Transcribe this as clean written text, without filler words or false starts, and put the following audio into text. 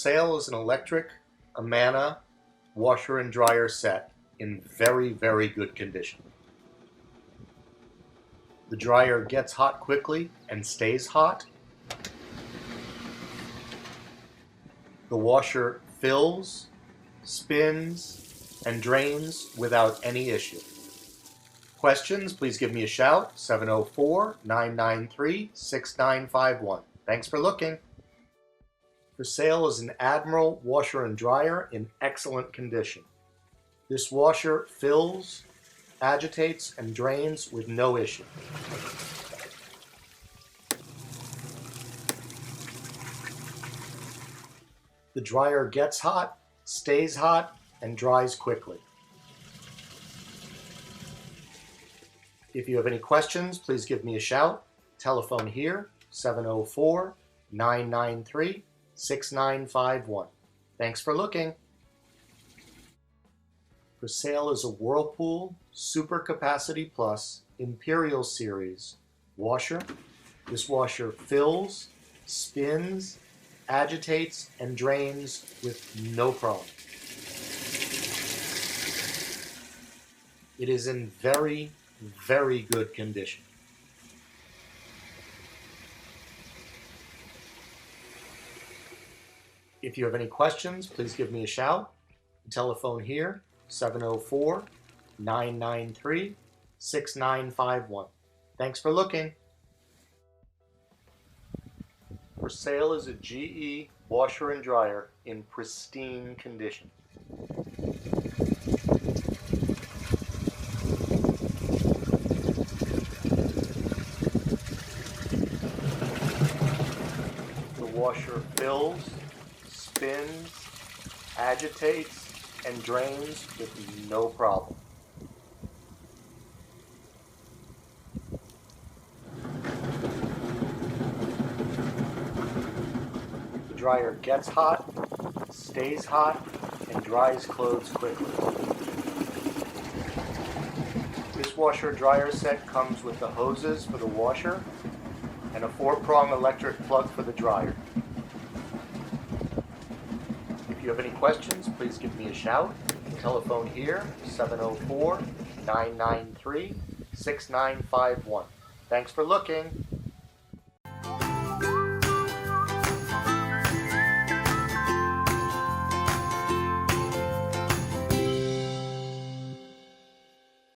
sale is an electric Amana washer and dryer set in very, very good condition. The dryer gets hot quickly and stays hot. The washer fills, spins, and drains without any issue. Questions, please give me a shout, 704-993-6951. Thanks for looking. For sale is an Admiral Washer and Dryer in excellent condition. This washer fills, agitates, and drains with no issue. The dryer gets hot, stays hot, and dries quickly. If you have any questions, please give me a shout. Telephone here, 704-993-6951. Thanks for looking. For sale is a Whirlpool Super Capacity Plus Imperial Series washer. This washer fills, spins, agitates, and drains with no problem. It is in very, very good condition. If you have any questions, please give me a shout. The telephone here, 704-993-6951. Thanks for looking. For sale is a GE washer and dryer in pristine condition. The washer fills, spins, agitates, and drains with no problem. The dryer gets hot, stays hot, and dries clothes quickly. This washer dryer set comes with the hoses for the washer and a 4-prong electric plug for the dryer. If you have any questions, please give me a shout. Telephone here, 704-993-6951. Thanks for looking.